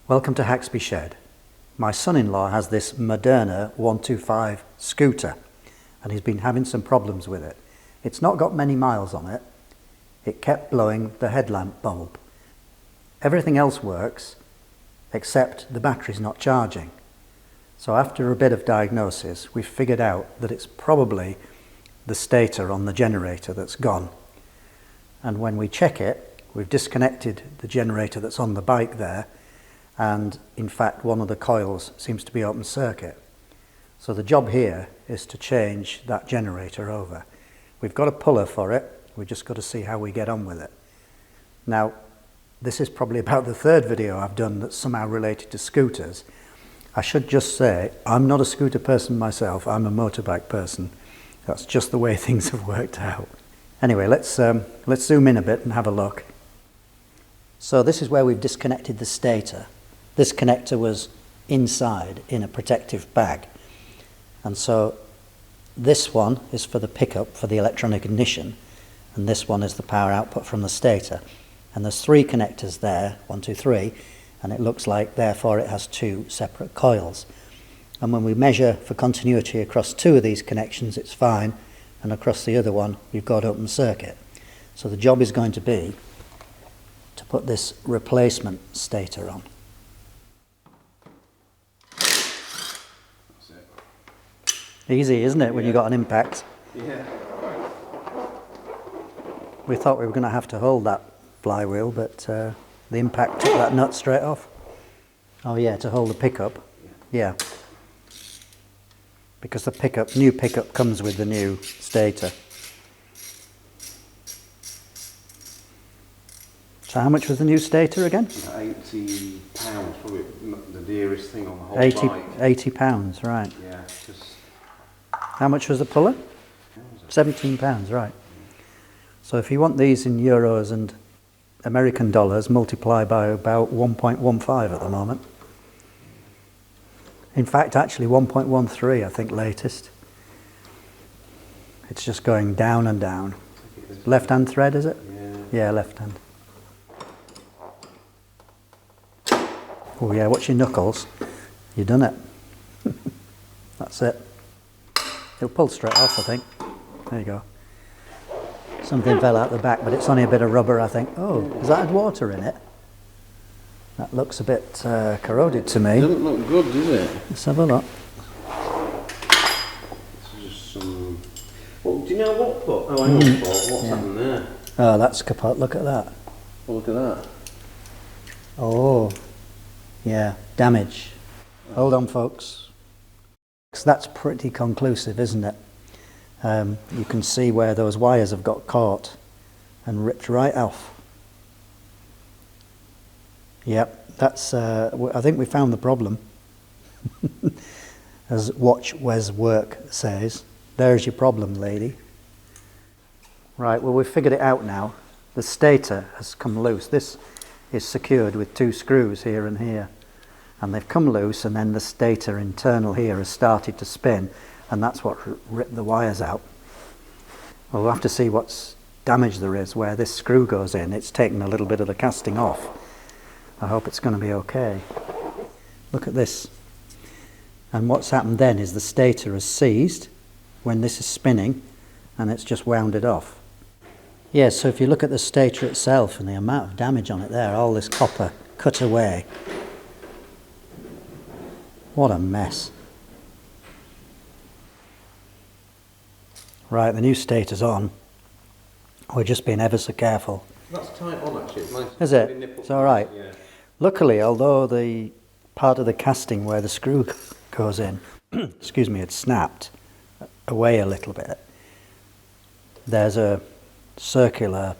Welcome to Haxby Shed. My son-in-law has this Modena 125 scooter and he's been having some problems with it. It's not got many miles on it. It kept blowing the headlamp bulb. Everything else works except the battery's not charging. So after a bit of diagnosis, we've figured out that it's probably the stator on the generator that's gone. And when we check it, we've disconnected the generator that's on the bike there, and in fact one of the coils seems to be open circuit. So the job here is to change that generator over. We've got a puller for it, we've just got to see how we get on with it. Now, this is probably about the third video I've done that's somehow related to scooters. I should just say, I'm not a scooter person myself, I'm a motorbike person. That's just the way things have worked out. Anyway, let's zoom in a bit and have a look. So this is where we've disconnected the stator. This connector was inside in a protective bag. And so this one is for the pickup for the electronic ignition, and this one is the power output from the stator. And there's three connectors there, 1, 2, 3, and it looks like therefore it has two separate coils. And when we measure for continuity across two of these connections, it's fine, and across the other one we've got open circuit. So the job is going to be to put this replacement stator on. Easy, isn't it, when you've got an impact? Yeah. We thought we were going to have to hold that flywheel, but the impact took that nut straight off. Oh yeah, to hold the pickup. Yeah. Because the new pickup comes with the new stator. So how much was the new stator again? £80, probably the dearest thing on the whole 80, bike. £80, right. Yeah, just... How much was the puller? £17, right. So if you want these in euros and American dollars, multiply by about 1.15 at the moment. In fact, actually 1.13, I think, latest. It's just going down and down. Left-hand thread, is it? Yeah. Yeah, left-hand. Oh yeah, watch your knuckles. You've done it. That's it. It'll pull straight off, I think. There you go. Something fell out the back, but it's only a bit of rubber, I think. Oh, has that had water in it? That looks a bit corroded to me. It doesn't look good, does it? Let's have a look. This is just some... Well, do you know what? Oh, hang on, what's happened there? Oh, that's kaput. Look at that. Oh, look at that. Oh, yeah, damage. Hold on, folks. That's pretty conclusive, isn't it? You can see where those wires have got caught and ripped right off. Yep, that's. I think we found the problem. As Watch Wes Work says, there's your problem, lady. Right, well, we've figured it out now. The stator has come loose. This is secured with two screws here and here. And they've come loose, and then the stator internal here has started to spin, and that's what ripped the wires out. Well, we'll have to see what's damage there is where this screw goes in. It's taken a little bit of the casting off. I hope it's going to be okay. Look at this. And what's happened then is the stator has seized when this is spinning, and it's just wound it off. Yeah, so if you look at the stator itself and the amount of damage on it there, all this copper cut away. What a mess. Right, the new stator's on. We're just being ever so careful. That's tight on, actually. It's nice. Is it? It's all right. Yeah. Luckily, although the part of the casting where the screw goes in, excuse me, had snapped away a little bit, there's a circular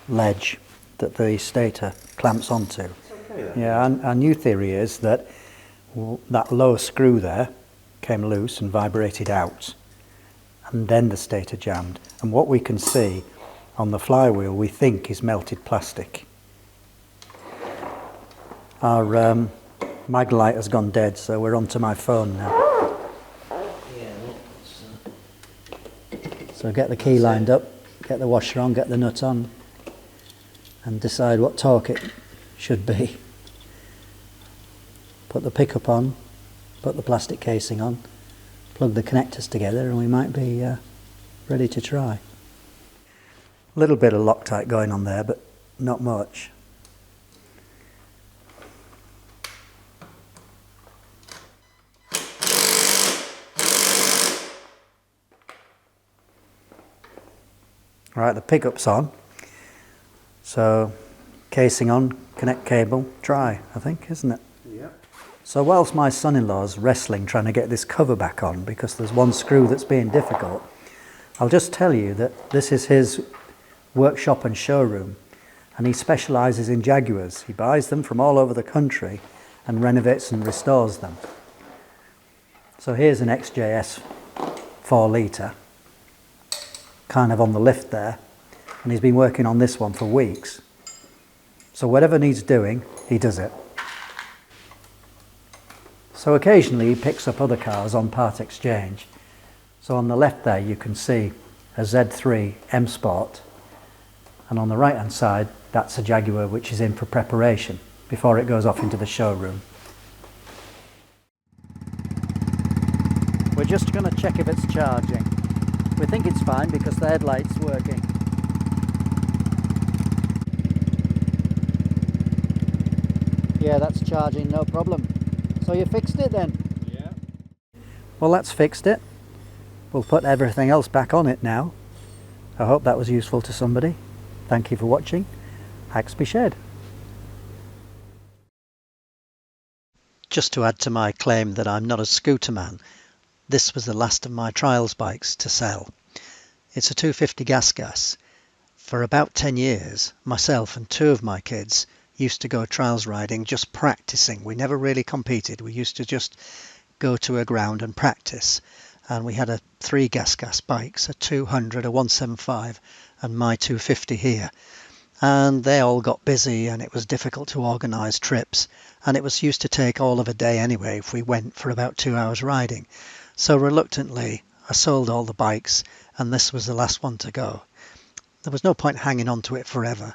ledge that the stator clamps onto. It's okay, then. Yeah, and our new theory is that that lower screw there came loose and vibrated out, and then the stator jammed. And what we can see on the flywheel, we think, is melted plastic. Our mag light has gone dead, so we're onto my phone now. So get the key lined up, get the washer on, get the nut on, and decide what torque it should be. put the pickup on, put the plastic casing on, plug the connectors together, and we might be ready to try. A little bit of Loctite going on there, but not much. Right, the pickup's on. So, casing on, connect cable, try, I think, isn't it? Yeah. So whilst my son-in-law's wrestling trying to get this cover back on because there's one screw that's being difficult, I'll just tell you that this is his workshop and showroom, and he specialises in Jaguars. He buys them from all over the country and renovates and restores them. So here's an XJS 4 litre, kind of on the lift there, and he's been working on this one for weeks. So whatever needs doing, he does it. So occasionally he picks up other cars on part exchange. So on the left there you can see a Z3 M Sport, and on the right hand side that's a Jaguar which is in for preparation before it goes off into the showroom. We're just going to check if it's charging. We think it's fine because the headlight's working. Yeah, that's charging, no problem. So you fixed it then? Yeah. Well, that's fixed it. We'll put everything else back on it now. I hope that was useful to somebody. Thank you for watching. Hacks be shed. Just to add to my claim that I'm not a scooter man, this was the last of my trials bikes to sell. It's a 250 gas. For about 10 years, myself and 2 of my kids used to go trials riding, just practicing. We never really competed. We used to just go to a ground and practice. And we had 3 gas bikes, a 200, a 175 and my 250 here. And they all got busy and it was difficult to organise trips. And it was used to take all of a day anyway if we went for about 2 hours riding. So reluctantly, I sold all the bikes and this was the last one to go. There was no point hanging on to it forever.